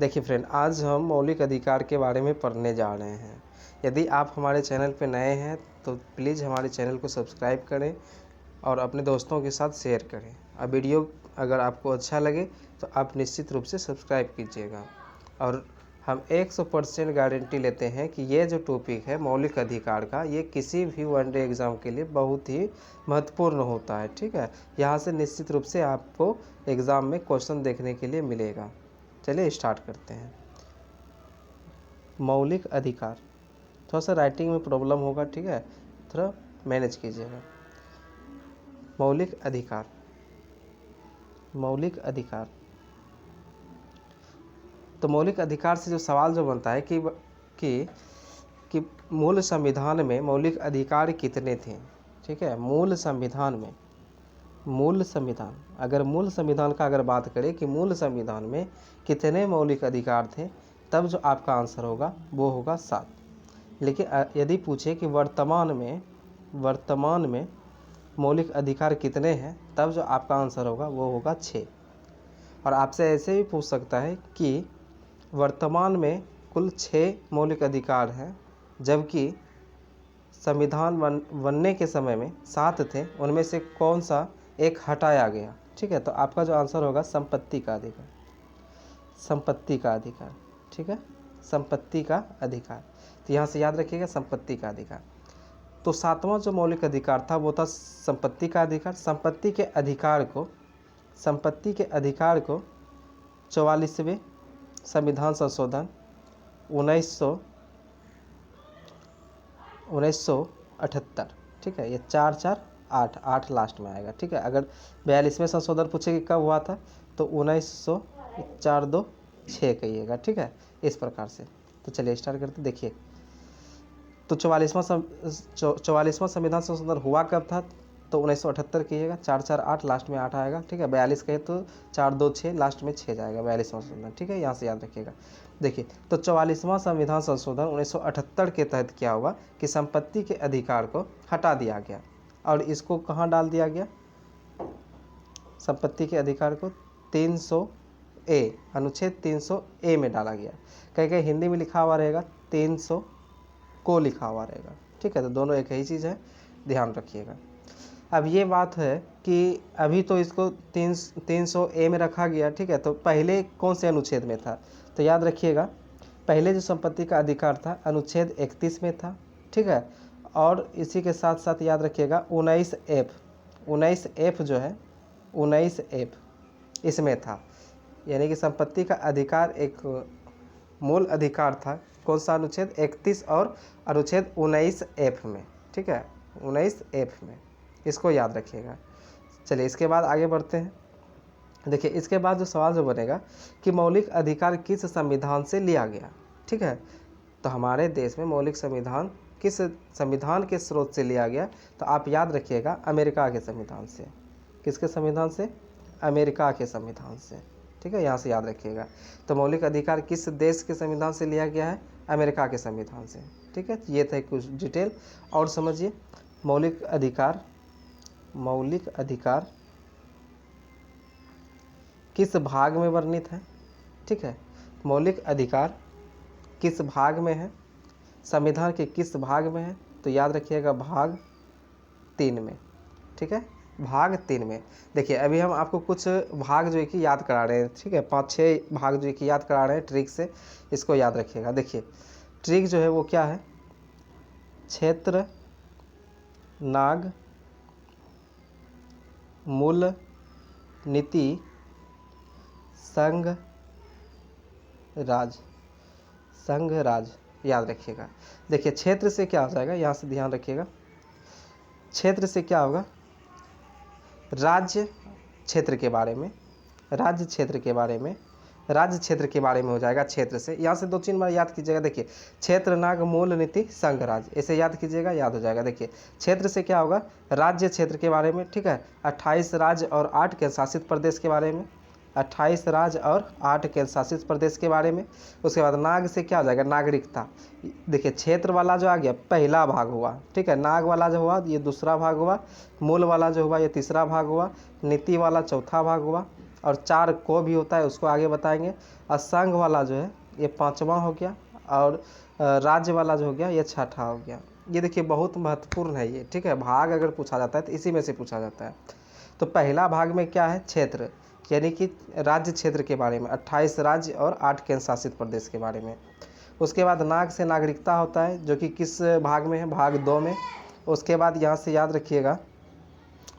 देखिए फ्रेंड, आज हम मौलिक अधिकार के बारे में पढ़ने जा रहे हैं। यदि आप हमारे चैनल पर नए हैं तो प्लीज़ हमारे चैनल को सब्सक्राइब करें और अपने दोस्तों के साथ शेयर करें। अब वीडियो अगर आपको अच्छा लगे तो आप निश्चित रूप से सब्सक्राइब कीजिएगा। और हम 100% गारंटी लेते हैं कि ये जो टॉपिक है मौलिक अधिकार का, ये किसी भी वनडे एग्ज़ाम के लिए बहुत ही महत्वपूर्ण होता है। ठीक है, यहाँ से निश्चित रूप से आपको एग्ज़ाम में क्वेश्चन देखने के लिए मिलेगा। चलिए स्टार्ट करते हैं। मौलिक अधिकार, थोड़ा सा राइटिंग में प्रॉब्लम होगा, ठीक है, थोड़ा मैनेज कीजिएगा। मौलिक अधिकार, मौलिक अधिकार। तो मौलिक अधिकार से जो सवाल जो बनता है कि मूल संविधान में मौलिक अधिकार कितने थे। ठीक है, मूल संविधान में, मूल संविधान, अगर मूल संविधान का अगर बात करें कि मूल संविधान में कितने मौलिक अधिकार थे, तब जो आपका आंसर होगा वो होगा 7। लेकिन यदि पूछे कि वर्तमान में मौलिक अधिकार कितने हैं, तब जो आपका आंसर होगा वो होगा 6। और आपसे ऐसे भी पूछ सकता है कि वर्तमान में कुल 6 मौलिक अधिकार हैं, जबकि संविधान बनने के समय में 7 थे, उनमें से कौन सा एक हटाया गया। ठीक है, तो आपका जो आंसर होगा संपत्ति का अधिकार, संपत्ति का अधिकार। ठीक है, संपत्ति का अधिकार, तो यहाँ से याद रखिएगा संपत्ति का अधिकार। तो 7वां जो मौलिक अधिकार था वो था संपत्ति का अधिकार। संपत्ति के अधिकार को 44वें संविधान संशोधन 1978, ठीक है, ये 448 लास्ट में आएगा। ठीक है, अगर 42वें संशोधन पूछे कि कब हुआ था तो 1904-26 कहिएगा। ठीक है, इस प्रकार से। तो चलिए स्टार्ट करते। देखिए, तो 44वां संविधान संशोधन हुआ कब था, तो 1978 कहिएगा। 448 लास्ट में 8 आएगा। ठीक है, 42 कहे तो 426 लास्ट में 6 जाएगा, 42वां संशोधन। ठीक है, यहाँ से याद रखिएगा। देखिए, तो 44वां संविधान संशोधन 1978 के तहत क्या हुआ कि संपत्ति के अधिकार को हटा दिया गया और इसको कहाँ डाल दिया गया, संपत्ति के अधिकार को 300A, अनुच्छेद 300A में डाला गया। कहीं हिंदी में लिखा हुआ रहेगा 300 को लिखा हुआ रहेगा। ठीक है, तो दोनों एक ही चीज़ है, ध्यान रखिएगा। अब ये बात है कि अभी तो इसको 300A में रखा गया। ठीक है, तो पहले कौन से अनुच्छेद में था, तो याद रखिएगा पहले जो संपत्ति का अधिकार था अनुच्छेद 31 में था। ठीक है, और इसी के साथ साथ याद रखिएगा 19F जो है 19F इसमें था। यानी कि संपत्ति का अधिकार एक मूल अधिकार था, कौन सा अनुच्छेद 31 और अनुच्छेद 19F में। ठीक है, 19F में, इसको याद रखिएगा। चलिए इसके बाद आगे बढ़ते हैं। देखिए, इसके बाद जो सवाल जो बनेगा कि मौलिक अधिकार किस संविधान से लिया गया। ठीक है, तो हमारे देश में मौलिक संविधान किस संविधान के स्रोत से लिया गया, तो आप याद रखिएगा अमेरिका के संविधान से। किसके संविधान से, अमेरिका के संविधान से। ठीक है, यहाँ से याद रखिएगा। तो मौलिक अधिकार किस देश के संविधान से लिया गया है, अमेरिका के संविधान से। ठीक है, ये थे कुछ डिटेल। और समझिए मौलिक अधिकार किस भाग में वर्णित है। ठीक है, मौलिक अधिकार किस भाग में है, संविधान के किस भाग में है, तो याद रखिएगा भाग 3 में। ठीक है, भाग 3 में। देखिए, अभी हम आपको कुछ भाग जो है कि याद करा रहे हैं। ठीक है, 5-6 भाग जो है कि याद करा रहे हैं ट्रिक से, इसको याद रखिएगा। देखिए, ट्रिक जो है वो क्या है, क्षेत्र, नाग, मूल, नीति, संघ, राज, याद रखिएगा। देखिए, क्षेत्र से क्या हो जाएगा, यहाँ से ध्यान रखिएगा। क्षेत्र से क्या होगा, राज्य क्षेत्र के बारे में, राज्य क्षेत्र के बारे में हो जाएगा क्षेत्र से। यहाँ से 2-3 बार याद कीजिएगा। देखिए, क्षेत्र, नाग, मूल, नीति, संघ, राज, ऐसे याद कीजिएगा, याद हो जाएगा। देखिए, क्षेत्र से क्या होगा, राज्य क्षेत्र के बारे में। ठीक है, 28 राज्य और 8 केंद्र शासित प्रदेश के बारे में, 28 राज्य और 8 केंद्र शासित प्रदेश के बारे में। उसके बाद नाग से क्या हो जाएगा, नागरिकता। देखिए, क्षेत्र वाला जो आ गया पहला भाग हुआ। ठीक है, नाग वाला जो हुआ ये दूसरा भाग हुआ, मूल वाला जो हुआ ये तीसरा भाग हुआ, नीति वाला चौथा भाग हुआ, और 4 को भी होता है, उसको आगे बताएंगे। और संघ वाला जो है ये 5वां हो गया, और राज्य वाला जो हो गया ये 6ठा हो गया। ये देखिए बहुत महत्वपूर्ण है ये, ठीक है। भाग अगर पूछा जाता है तो इसी में से पूछा जाता है। तो पहला भाग में क्या है, क्षेत्र, यानी कि राज्य क्षेत्र के बारे में, 28 राज्य और 8 केंद्र शासित प्रदेश के बारे में। उसके बाद नाग से नागरिकता होता है, जो कि किस भाग में है, भाग 2 में। उसके बाद यहाँ से याद रखिएगा,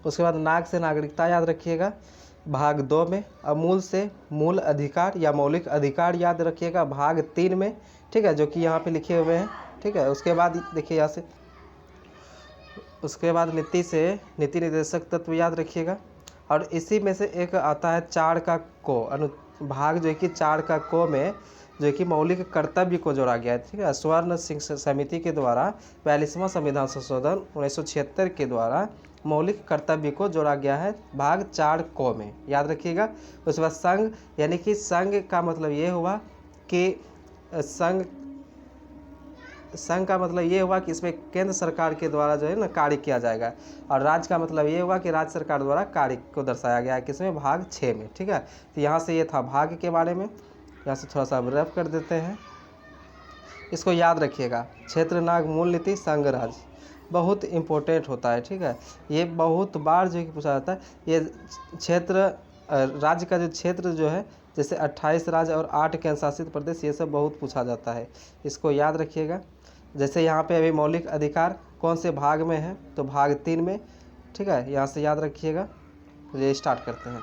उसके बाद नाग से नागरिकता याद रखिएगा भाग 2 में। और मूल से मूल अधिकार या मौलिक अधिकार याद रखिएगा भाग 3 में, ठीक है, जो कि यहाँ पे लिखे हुए हैं, ठीक है। उसके बाद देखिए यहाँ से, उसके बाद नीति से नीति निर्देशक तत्व याद रखिएगा। और इसी में से एक आता है 4 का को अनुभाग, जो है कि 4 का को में जो है कि मौलिक कर्तव्य को जोड़ा गया है, ठीक है। स्वर्ण सिंह समिति के द्वारा 42वां संविधान संशोधन 1976 के द्वारा मौलिक कर्तव्य को जोड़ा गया है भाग 4 को में, याद रखिएगा। उसके बाद संघ, यानी कि संघ का मतलब ये हुआ कि संघ का मतलब ये हुआ कि इसमें केंद्र सरकार के द्वारा जो है ना कार्य किया जाएगा। और राज्य का मतलब ये हुआ कि राज्य सरकार द्वारा कार्य को दर्शाया गया है किसमें, भाग 6 में, ठीक है। तो यहाँ से ये था भाग के बारे में। यहाँ से थोड़ा सा रफ कर देते हैं, इसको याद रखिएगा। क्षेत्र नाग मूल नीति संघ राज्य बहुत इम्पोर्टेंट होता है, ठीक है। ये बहुत बार जो है कि पूछा जाता है। ये क्षेत्र राज्य का जो क्षेत्र जो है, जैसे 28 राज्य और 8 केंद्र शासित प्रदेश, ये सब बहुत पूछा जाता है, इसको याद रखिएगा। जैसे यहाँ पे अभी मौलिक अधिकार कौन से भाग में है, तो भाग 3 में, ठीक है। यहाँ से याद रखिएगा, ये स्टार्ट करते हैं।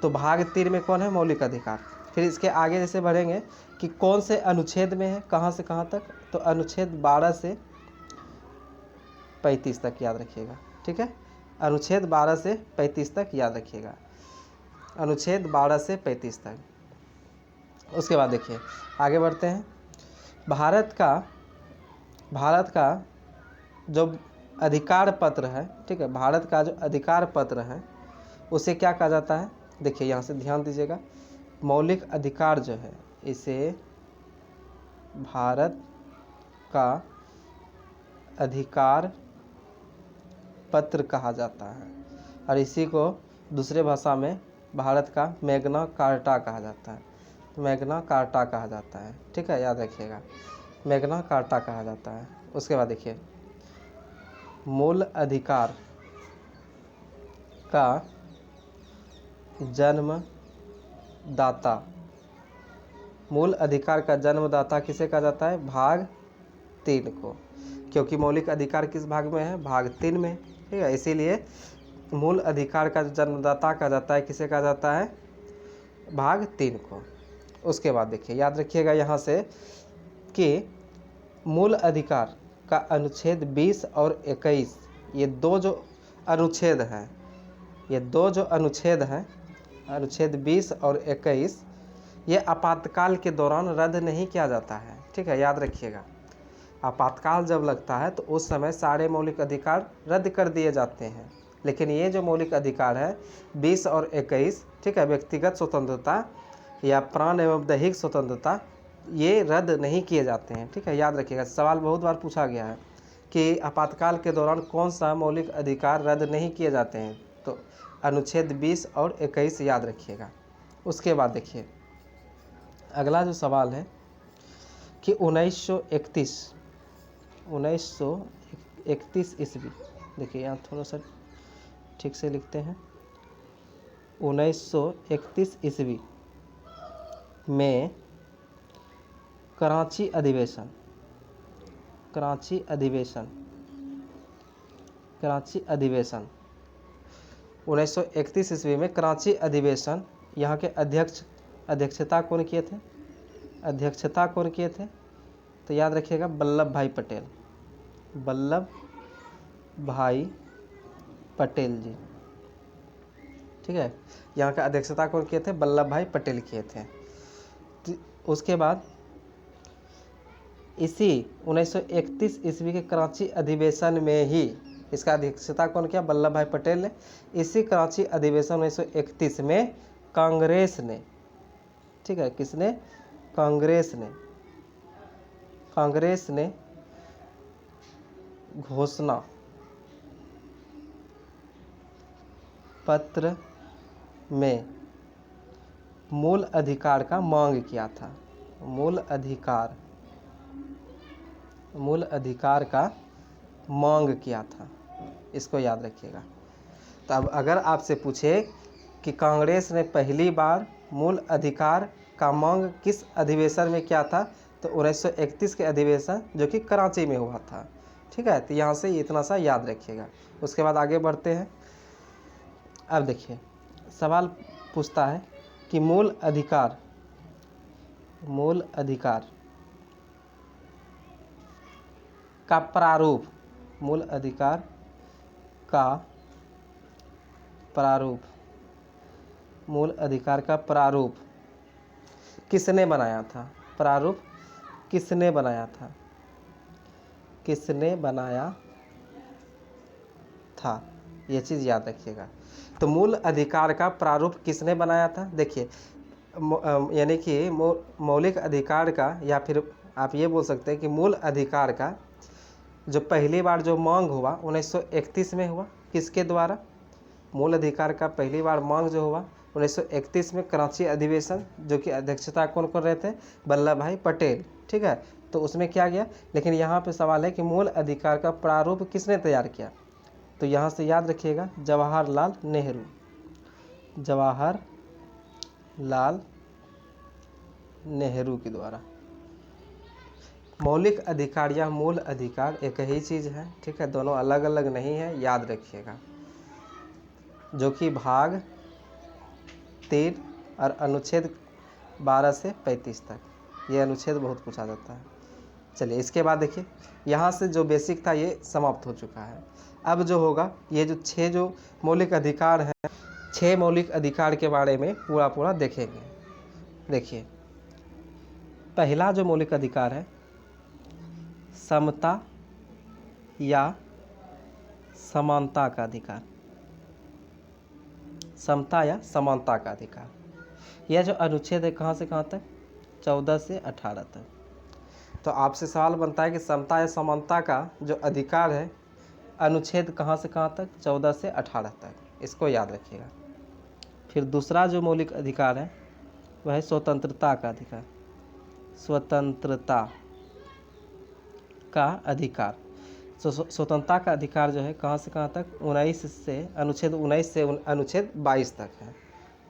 तो भाग 3 में कौन है, मौलिक अधिकार। फिर इसके आगे जैसे बढ़ेंगे कि कौन से अनुच्छेद में है, कहाँ से कहाँ तक, तो अनुच्छेद 12 से 35 तक याद रखिएगा, ठीक है। अनुच्छेद 12 से 35 तक याद रखिएगा, अनुच्छेद 12 से 35 तक। उसके बाद देखिए आगे बढ़ते हैं। भारत का जो अधिकार पत्र है, ठीक है, भारत का जो अधिकार पत्र है उसे क्या कहा जाता है। देखिए यहाँ से ध्यान दीजिएगा, मौलिक अधिकार जो है इसे भारत का अधिकार पत्र कहा जाता है, और इसी को दूसरे भाषा में भारत का मैग्ना कार्टा कहा जाता है, मैग्ना कार्टा कहा जाता है, ठीक है, याद रखिएगा, मैग्ना कार्टा कहा जाता है। उसके बाद देखिए मूल अधिकार का जन्मदाता, मूल अधिकार का जन्मदाता किसे कहा जाता है, भाग 3 को, क्योंकि मौलिक अधिकार किस भाग में है, भाग 3 में, ठीक है। इसीलिए मूल अधिकार का जो जन्मदाता कहा जाता है किसे कहा जाता है, भाग 3 को। उसके बाद देखिए याद रखिएगा यहाँ से कि मूल अधिकार का अनुच्छेद 20 और 21, ये दो जो अनुच्छेद हैं, ये दो जो अनुच्छेद हैं, अनुच्छेद 20 और 21, ये आपातकाल के दौरान रद्द नहीं किया जाता है, ठीक है, याद रखिएगा। आपातकाल जब लगता है तो उस समय सारे मौलिक अधिकार रद्द कर दिए जाते हैं, लेकिन ये जो मौलिक अधिकार है 20 और 21, ठीक है, व्यक्तिगत स्वतंत्रता या प्राण एवं दैहिक स्वतंत्रता, ये रद्द नहीं किए जाते हैं, ठीक है, याद रखिएगा। सवाल बहुत बार पूछा गया है कि आपातकाल के दौरान कौन सा मौलिक अधिकार रद्द नहीं किए जाते हैं, तो अनुच्छेद 20 और 21 याद रखिएगा। उसके बाद देखिए अगला जो सवाल है कि 1931 ईस्वी, देखिए यहाँ थोड़ा सा ठीक से लिखते हैं, 1931 ईस्वी में कराची अधिवेशन 1931 ईस्वी में कराची अधिवेशन, यहाँ के अध्यक्षता कौन किए थे, तो याद रखिएगा वल्लभ भाई पटेल जी, ठीक है, यहाँ का अध्यक्षता कौन किए थे, वल्लभ भाई पटेल किए थे। उसके बाद इसी 1931 ईस्वी के कराची अधिवेशन में ही इसका अध्यक्षता कौन किया, वल्लभ भाई पटेल ने। इसी कराची अधिवेशन 1931 में कांग्रेस ने, ठीक है, किसने, कांग्रेस ने घोषणा पत्र में मूल अधिकार का मांग किया था। मूल अधिकार का मांग किया था, इसको याद रखिएगा। तो अब अगर आपसे पूछे कि कांग्रेस ने पहली बार मूल अधिकार का मांग किस अधिवेशन में किया था, तो 1931 के अधिवेशन जो कि कराची में हुआ था। ठीक है, तो यहाँ से इतना सा याद रखिएगा। उसके बाद आगे बढ़ते हैं। अब देखिए सवाल पूछता है कि मूल अधिकार का प्रारूप, मूल अधिकार का प्रारूप किसने बनाया था? प्रारूप किसने बनाया था? ये चीज़ याद रखिएगा। तो मूल अधिकार का प्रारूप किसने बनाया था? देखिए यानी कि मौलिक अधिकार का, या फिर आप ये बोल सकते हैं कि मूल अधिकार का जो पहली बार जो मांग हुआ 1931 में हुआ। किसके द्वारा? मूल अधिकार का पहली बार मांग जो हुआ 1931 में कराची अधिवेशन, जो कि अध्यक्षता कौन कर रहे थे? वल्लभ भाई पटेल। ठीक है, तो उसमें क्या गया। लेकिन यहाँ पे सवाल है कि मूल अधिकार का प्रारूप किसने तैयार किया? तो यहाँ से याद रखिएगा जवाहरलाल नेहरू के द्वारा। मौलिक अधिकार या मूल अधिकार एक ही चीज़ है। ठीक है, दोनों अलग अलग नहीं है, याद रखिएगा। जो कि भाग 3 और अनुच्छेद 12 से 35 तक, ये अनुच्छेद बहुत पूछा जाता है। चलिए इसके बाद देखिए, यहाँ से जो बेसिक था ये समाप्त हो चुका है। अब जो होगा ये जो 6 जो मौलिक अधिकार हैं, 6 मौलिक अधिकार के बारे में पूरा देखेंगे। देखिए पहला जो मौलिक अधिकार है समता या समानता का अधिकार। समता या समानता का अधिकार, यह जो अनुच्छेद है कहाँ से कहाँ तक? 14 से 18 तक। तो आपसे सवाल बनता है कि समता या समानता का जो अधिकार है अनुच्छेद कहाँ से कहाँ तक? 14 से 18 तक, इसको याद रखिएगा। फिर दूसरा जो मौलिक अधिकार है वह है स्वतंत्रता का अधिकार। स्वतंत्रता का अधिकार, स्वतंत्रता का अधिकार जो है कहाँ से कहाँ तक? 19 से अनुच्छेद 19 से अनुच्छेद 22 तक है।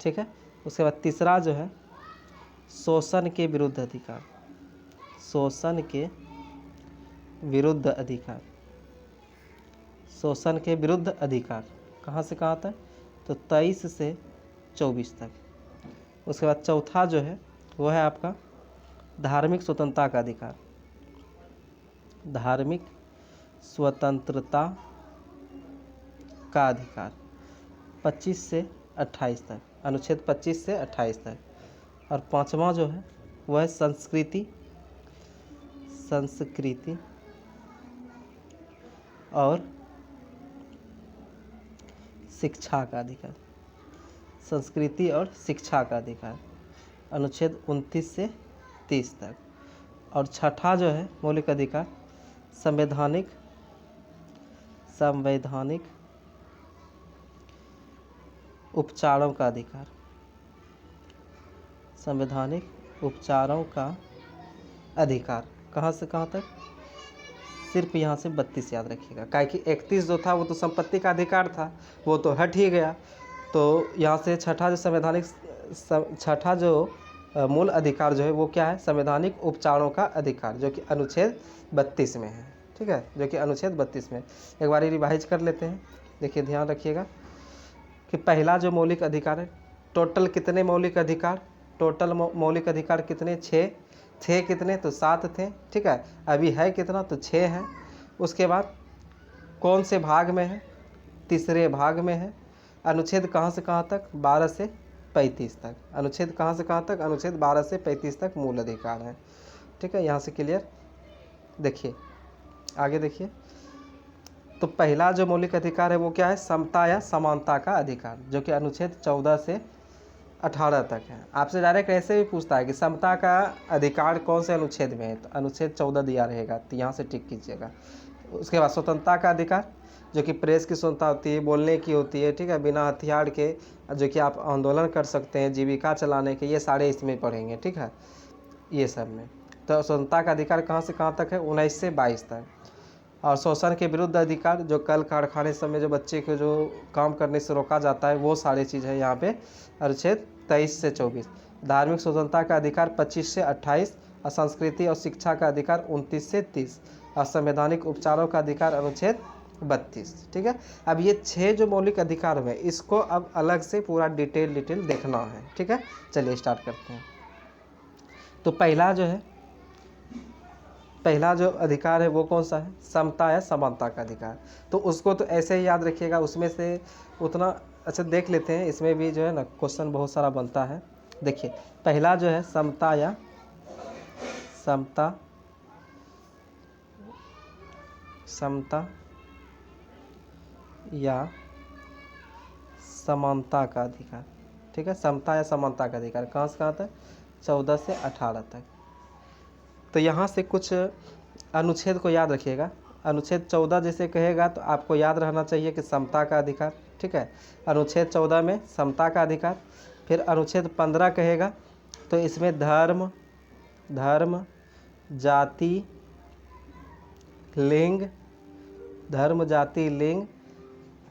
ठीक है, उसके बाद तीसरा जो है शोषण के विरुद्ध अधिकार। शोषण के विरुद्ध अधिकार, शोषण के विरुद्ध अधिकार कहाँ से कहाँ तक? तो 23 से 24 तक। उसके बाद चौथा जो है वो है आपका धार्मिक स्वतंत्रता का अधिकार। धार्मिक स्वतंत्रता का अधिकार 25 से 28 तक, अनुच्छेद 25 से 28 तक। और पांचवा जो है वह है संस्कृति और शिक्षा का अधिकार। संस्कृति और शिक्षा का अधिकार अनुच्छेद 29 से 30 तक। और छठा जो है मौलिक अधिकार संवैधानिक उपचारों का अधिकार। संवैधानिक उपचारों का अधिकार कहाँ से कहाँ तक? सिर्फ यहाँ से 32 याद रखिएगा, काहे कि 31 जो था वो तो संपत्ति का अधिकार था, वो तो हट ही गया। तो यहाँ से छठा जो मूल अधिकार जो है वो क्या है? संवैधानिक उपचारों का अधिकार, जो कि अनुच्छेद 32 में है। ठीक है, जो कि अनुच्छेद 32 में। एक बार रिवाइज कर लेते हैं। देखिए ध्यान रखिएगा कि पहला जो मौलिक अधिकार है, टोटल कितने मौलिक अधिकार? टोटल मौलिक अधिकार कितने? 6 थे। कितने? तो 7 थे। ठीक है, अभी है कितना? तो 6 है। उसके बाद कौन से भाग में है? तीसरे भाग में है। अनुच्छेद कहाँ से कहाँ तक? 12 से 35 तक। अनुच्छेद कहाँ से कहाँ तक? अनुच्छेद 12 से 35 तक मूल अधिकार है। ठीक है, यहाँ से क्लियर। देखिए आगे देखिए, तो पहला जो मौलिक अधिकार है वो क्या है? समता या समानता का अधिकार, जो कि अनुच्छेद 14 से 18 तक है। आपसे डायरेक्ट ऐसे भी पूछता है कि समता का अधिकार कौन से अनुच्छेद में है? तो अनुच्छेद 14 दिया रहेगा, तो यहाँ से टिक कीजिएगा। उसके बाद स्वतंत्रता का अधिकार जो कि प्रेस की स्वतंत्रता होती है, बोलने की होती है, ठीक है, बिना हथियार के जो कि आप आंदोलन कर सकते हैं, जीविका चलाने के, ये सारे इसमें पढ़ेंगे, ठीक है, ये सब में। तो स्वतंत्रता का अधिकार कहाँ से कहाँ तक है? 19 से 22 तक। और शोषण के विरुद्ध अधिकार, जो कल कारखाने सब में जो बच्चे को जो काम करने से रोका जाता है, वो सारी चीज़ है यहाँ पे, अनुच्छेद 23 से 24। धार्मिक स्वतंत्रता का अधिकार 25 से 28, और संस्कृति और शिक्षा का अधिकार 29 से 30, और संवैधानिक उपचारों का अधिकार अनुच्छेद 32, ठीक है। अब ये 6 जो मौलिक अधिकार हुए, इसको अब अलग से पूरा डिटेल देखना है, ठीक है। चलिए स्टार्ट करते हैं। तो पहला जो अधिकार है वो कौन सा है? समता या समानता का अधिकार। तो उसको तो ऐसे ही याद रखिएगा, उसमें से उतना अच्छा देख लेते हैं, इसमें भी जो है ना क्वेश्चन बहुत सारा बनता है। देखिए पहला जो है समता या समानता का अधिकार, ठीक है। समता या समानता का अधिकार कहाँ से कहाँ तक? 14 से 18 तक। तो यहाँ से कुछ अनुच्छेद को याद रखिएगा। अनुच्छेद 14 जैसे कहेगा तो आपको याद रहना चाहिए कि समता का अधिकार, ठीक है। अनुच्छेद 14 में समता का अधिकार। फिर अनुच्छेद 15 कहेगा तो इसमें धर्म, जाति, लिंग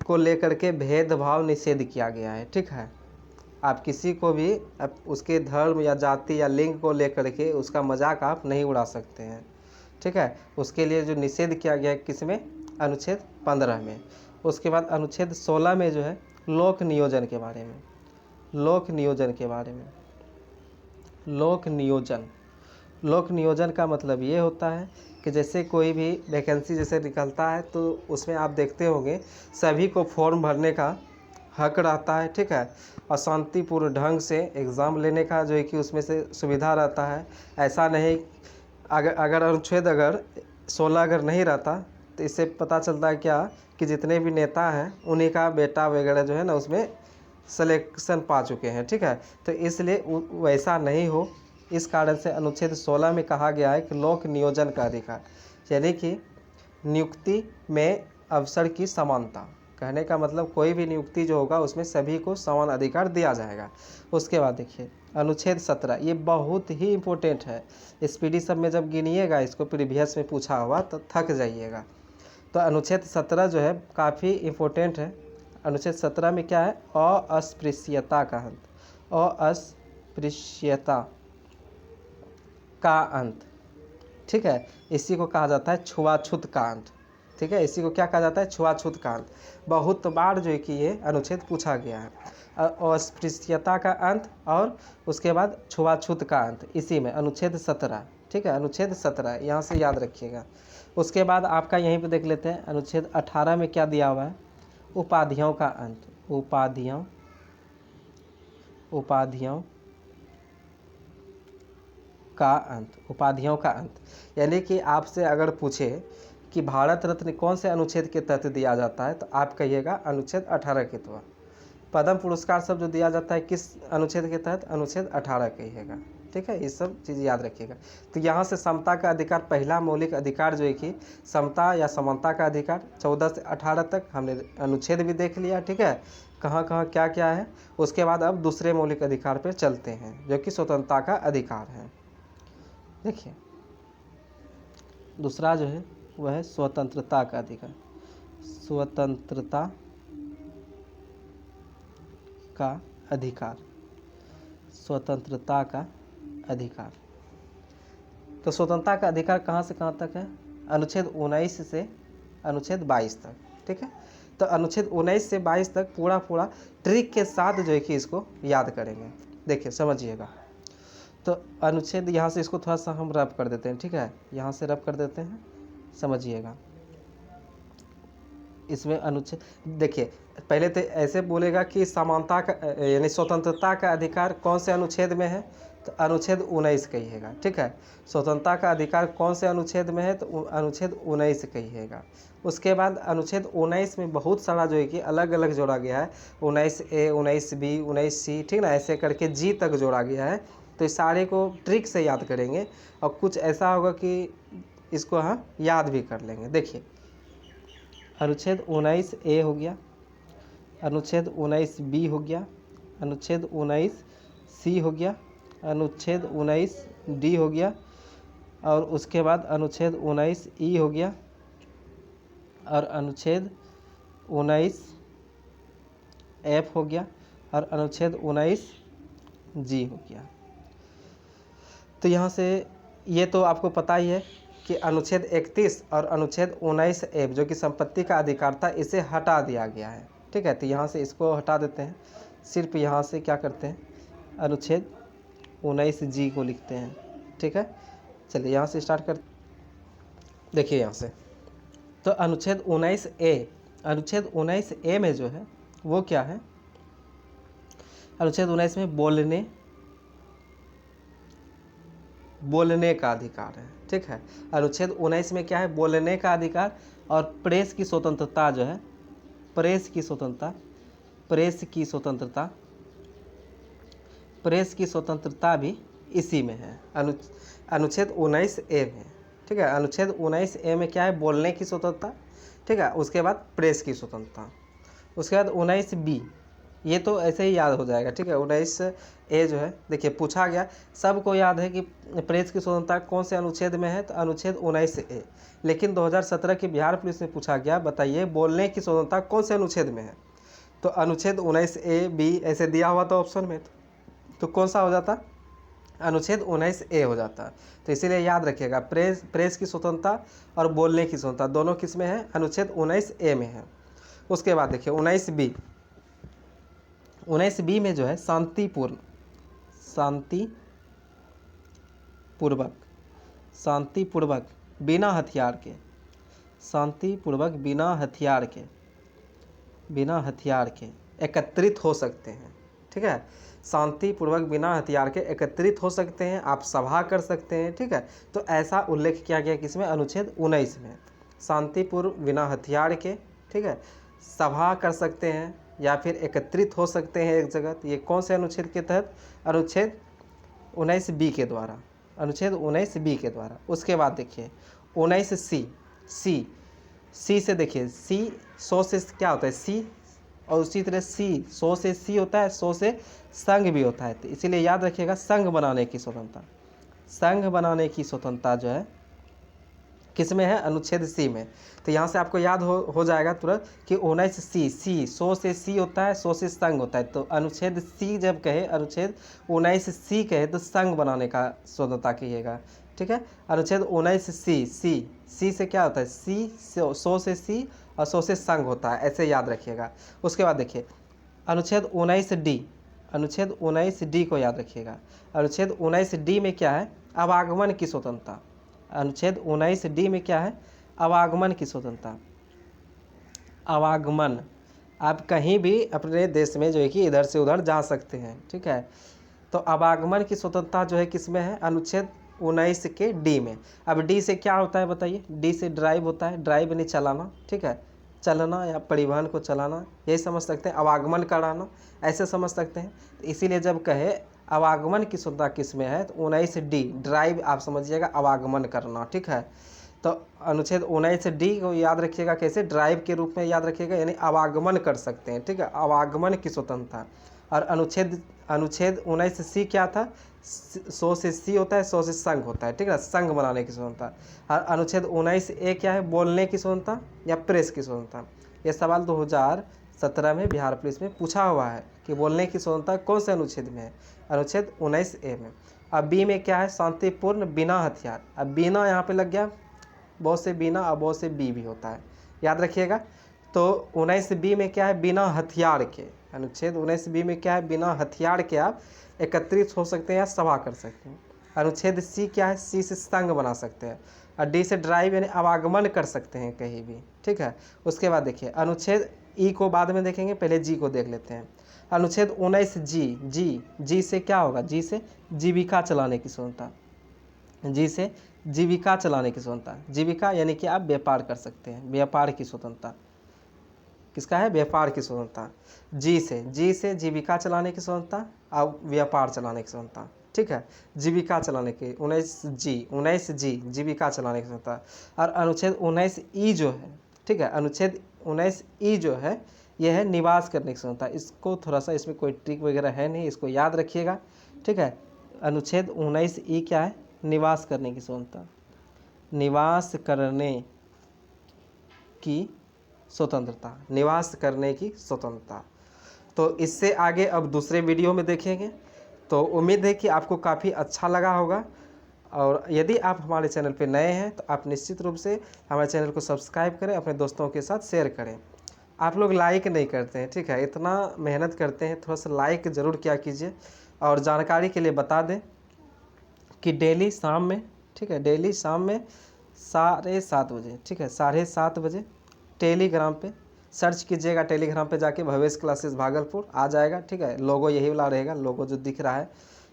को लेकर के भेदभाव निषेध किया गया है, ठीक है। आप किसी को भी उसके धर्म या जाति या लिंग को लेकर के उसका मजाक आप नहीं उड़ा सकते हैं, ठीक है। उसके लिए जो निषेध किया गया है किसमें? अनुच्छेद 15 में। उसके बाद अनुच्छेद 16 में जो है लोक नियोजन के बारे में। लोक नियोजन का मतलब ये होता है कि जैसे कोई भी वैकेंसी जैसे निकलता है तो उसमें आप देखते होंगे सभी को फॉर्म भरने का हक रहता है, ठीक है, और शांतिपूर्ण ढंग से एग्ज़ाम लेने का जो है कि उसमें से सुविधा रहता है। ऐसा नहीं अगर अनुच्छेद 16 अगर नहीं रहता तो इससे पता चलता है क्या कि जितने भी नेता हैं उन्हीं का बेटा वगैरह जो है ना उसमें सिलेक्शन पा चुके हैं, ठीक है। तो इसलिए वैसा नहीं हो, इस कारण से अनुच्छेद 16 में कहा गया है कि लोक नियोजन का अधिकार, यानी कि नियुक्ति में अवसर की समानता। कहने का मतलब कोई भी नियुक्ति जो होगा उसमें सभी को समान अधिकार दिया जाएगा। उसके बाद देखिए अनुच्छेद 17, ये बहुत ही इम्पोर्टेंट है। स्पीडी सब में जब गिनिएगा इसको, प्रीवियस में पूछा हुआ तो थक जाइएगा। तो अनुच्छेद 17 जो है काफ़ी इम्पोर्टेंट है। अनुच्छेद 17 में क्या है? अस्पृश्यता का अंत, अस्पृश्यता का अंत, ठीक है। इसी को कहा जाता है छुआछूत का अंत, ठीक है। इसी को क्या कहा जाता है? छुआछूत का अंत। बहुत बार जो है कि ये अनुच्छेद पूछा गया है। अस्पृश्यता का अंत और उसके बाद छुआछूत का अंत, इसी में अनुच्छेद 17, ठीक है। अनुच्छेद 17 यहाँ से याद रखिएगा। उसके बाद आपका यहीं पे देख लेते हैं अनुच्छेद 18 में क्या दिया हुआ है? उपाधियों का अंत, उपाधियों का अंत। यानी कि आपसे अगर पूछे कि भारत रत्न कौन से अनुच्छेद के तहत दिया जाता है तो आप कहिएगा अनुच्छेद 18 के तहत। पद्म पुरस्कार सब जो दिया जाता है किस अनुच्छेद के तहत? अनुच्छेद 18 कहिएगा, ठीक है। ये सब चीज़ याद रखिएगा। तो यहाँ से समता का अधिकार, पहला मौलिक अधिकार जो है कि समता या समानता का अधिकार, 14 से 18 तक हमने अनुच्छेद भी देख लिया, ठीक है, कहाँ कहाँ क्या क्या है। उसके बाद अब दूसरे मौलिक अधिकार पर चलते हैं जो कि स्वतंत्रता का अधिकार है। देखिए दूसरा जो है वह है स्वतंत्रता का अधिकार। स्वतंत्रता का अधिकार, तो स्वतंत्रता का अधिकार कहाँ से कहाँ तक है? अनुच्छेद 19 से अनुच्छेद 22 तक, ठीक है। तो अनुच्छेद 19 से 22 तक पूरा ट्रिक के साथ जो है कि इसको याद करेंगे। देखिए समझिएगा। तो अनुच्छेद यहाँ से इसको थोड़ा सा हम रब कर देते हैं, ठीक है, यहाँ से रब कर देते हैं, समझिएगा। इसमें अनुच्छेद देखिए, पहले तो ऐसे बोलेगा कि समानता का यानी स्वतंत्रता का अधिकार कौन से अनुच्छेद में है? तो अनुच्छेद 19 कहिएगा, ठीक है। स्वतंत्रता का अधिकार कौन से अनुच्छेद में है? तो अनुच्छेद 19 कहिएगा। उसके बाद अनुच्छेद 19 में बहुत सारा जो है कि अलग अलग जोड़ा गया है, 19A, 19B, 19C, ठीक ना, ऐसे करके G तक जोड़ा गया है। तो इस सारे को ट्रिक से याद करेंगे और कुछ ऐसा होगा कि इसको हम याद भी कर लेंगे। देखिए अनुच्छेद 19A हो गया, अनुच्छेद 19B हो गया, अनुच्छेद 19C हो गया, अनुच्छेद 19D हो गया, और उसके बाद अनुच्छेद 19E हो गया, और अनुच्छेद 19F हो गया, और अनुच्छेद 19G हो गया। तो यहाँ से ये तो आपको पता ही है कि अनुच्छेद 31 और अनुच्छेद 19F जो कि संपत्ति का अधिकार था, इसे हटा दिया गया है। ठीक है, तो यहाँ से इसको हटा देते हैं, सिर्फ यहाँ से क्या करते हैं, अनुच्छेद 19G को लिखते हैं। ठीक है, चलिए यहाँ से स्टार्ट कर, देखिए यहाँ से, तो अनुच्छेद 19A, अनुच्छेद 19A में जो है वो क्या है, अनुच्छेद 19 में बोलने का अधिकार है। ठीक है, अनुच्छेद 19 में क्या है, बोलने का अधिकार, और प्रेस की स्वतंत्रता जो है, प्रेस की स्वतंत्रता भी इसी में है, अनुच्छेद 19A में। ठीक है, अनुच्छेद 19A में क्या है, बोलने की स्वतंत्रता। ठीक है, उसके बाद प्रेस की स्वतंत्रता, उसके बाद 19B, ये तो ऐसे ही याद हो जाएगा। ठीक है, 19A जो है, देखिए पूछा गया, सबको याद है कि प्रेस की स्वतंत्रता कौन से अनुच्छेद में है, तो अनुच्छेद 19A। लेकिन 2017 के बिहार पुलिस में पूछा गया, बताइए बोलने की स्वतंत्रता कौन से अनुच्छेद में है, तो अनुच्छेद 19A-B ऐसे दिया हुआ था ऑप्शन में, तो कौन सा हो जाता, अनुच्छेद 19A हो जाता। तो इसीलिए याद रखिएगा, प्रेस की स्वतंत्रता और बोलने की स्वतंत्रता दोनों किस में है, अनुच्छेद 19A में है। उसके बाद देखिए 19B में जो है शांतिपूर्वक बिना हथियार के एकत्रित हो सकते हैं। ठीक है, शांतिपूर्वक बिना हथियार के एकत्रित हो सकते हैं, आप सभा कर सकते हैं। ठीक है, तो ऐसा उल्लेख किया गया किसमें, अनुच्छेद 19 में, शांतिपूर्व बिना हथियार के, ठीक है, सभा कर सकते हैं या फिर एकत्रित हो सकते हैं एक जगह। ये कौन से अनुच्छेद के तहत, अनुच्छेद 19B के द्वारा, अनुच्छेद 19B के द्वारा। उसके बाद देखिए 19C, सी से देखिए, सी 100 से क्या होता है, सी, और उसी तरह सी 100 से सी होता है, 100 से संघ भी होता है। तो इसीलिए याद रखिएगा, संघ बनाने की स्वतंत्रता जो है किस में है, अनुच्छेद सी में। तो यहाँ से आपको याद हो जाएगा तुरंत कि 19C, सी 100 से सी होता है, 100 से संघ होता है। तो अनुच्छेद सी जब कहे, अनुच्छेद 19C कहे, तो संघ बनाने का स्वतंत्रता कहिएगा। ठीक है, अनुच्छेद 19C, सी से क्या होता है, सी 100 से सी और 100 से संघ होता है, ऐसे याद रखिएगा। उसके बाद देखिए अनुच्छेद 19D को याद रखिएगा। अनुच्छेद 19D में क्या है, आवागमन की स्वतंत्रता। अनुच्छेद 19D में क्या है, आवागमन की स्वतंत्रता। आवागमन, आप कहीं भी अपने देश में जो है कि इधर से उधर जा सकते हैं। ठीक है, तो आवागमन की स्वतंत्रता जो है किस में है, अनुच्छेद 19 के डी में। अब डी से क्या होता है बताइए, डी से ड्राइव होता है, ड्राइव यानी चलाना। ठीक है, चलना या परिवहन को चलाना, यही समझ सकते हैं। आवागमन कराना, ऐसे समझ सकते हैं। तो इसीलिए जब कहे आवागमन की स्वतंत्रता किस में है, तो 19D, ड्राइव आप समझिएगा, आवागमन करना। ठीक है, तो अनुच्छेद 19D को याद रखिएगा, कैसे, ड्राइव के रूप में याद रखिएगा, यानी आवागमन कर सकते हैं। ठीक है, आवागमन की स्वतंत्रता। और अनुच्छेद 19C क्या था, 100 से सी होता है, 100 से संघ होता है। ठीक है, संघ बनाने की स्वतंत्रता। और अनुच्छेद 19A क्या है, बोलने की स्वतंत्रता या प्रेस की स्वतंत्रता। ये सवाल 2017 में बिहार पुलिस में पूछा हुआ है कि बोलने की स्वतंत्रता कौन से अनुच्छेद में है, अनुच्छेद 19A में। अब बी में क्या है, शांतिपूर्ण बिना हथियार। अब बिना यहाँ पे लग गया, बहुत से बिना और बहुत से बी भी होता है, याद रखिएगा। तो 19B में क्या है, बिना हथियार के। अनुच्छेद 19B में क्या है, बिना हथियार के आप एकत्रित हो सकते हैं या सभा कर सकते हैं। अनुच्छेद सी क्या है, सी से संघ बना सकते हैं। और डी से ड्राइव यानी आवागमन कर सकते हैं कहीं भी। ठीक है, उसके बाद देखिए अनुच्छेद ई को बाद में देखेंगे, पहले जी को देख लेते हैं। अनुच्छेद 19G, जी से क्या होगा, जी से जीविका चलाने की स्वतंत्रता। जी से जीविका चलाने की स्वतंत्रता, जीविका यानी कि आप व्यापार कर सकते हैं, व्यापार की स्वतंत्रता किसका है, व्यापार की स्वतंत्रता। जी से जीविका चलाने की स्वतंत्रता और व्यापार चलाने की स्वतंत्रता। ठीक है, जीविका चलाने की 19G जीविका चलाने की स्वतंत्रता। और अनुच्छेद 19E जो है, ठीक है, अनुच्छेद 19 जो है ये है निवास करने की स्वतंत्रता। इसको थोड़ा सा, इसमें कोई ट्रिक वगैरह है नहीं, इसको याद रखिएगा, ठीक है। अनुच्छेद 19 क्या है? निवास करने की स्वतंत्रता, निवास करने की स्वतंत्रता, निवास करने की स्वतंत्रता। तो इससे आगे अब दूसरे वीडियो में देखेंगे। तो उम्मीद है कि आपको काफ़ी अच्छा लगा होगा, और यदि आप हमारे चैनल पर नए हैं तो आप निश्चित रूप से हमारे चैनल को सब्सक्राइब करें, अपने दोस्तों के साथ शेयर करें। आप लोग लाइक नहीं करते हैं, ठीक है, इतना मेहनत करते हैं, थोड़ा सा लाइक ज़रूर किया कीजिए। और जानकारी के लिए बता दें कि डेली शाम में, ठीक है, डेली शाम में 7:30 बजे, ठीक है, 7:30 बजे टेलीग्राम पे सर्च कीजिएगा, टेलीग्राम पे जाके भवेश क्लासेस भागलपुर आ जाएगा, ठीक है। लोगो यही वाला रहेगा, लोगो जो दिख रहा है,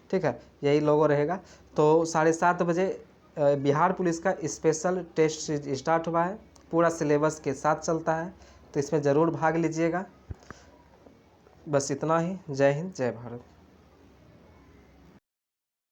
ठीक है, यही लोगो रहेगा। तो 7:30 बजे बिहार पुलिस का स्पेशल टेस्ट स्टार्ट हुआ है, पूरा सिलेबस के साथ चलता है, तो इसमें ज़रूर भाग लीजिएगा। बस इतना ही। जय हिंद, जय भारत।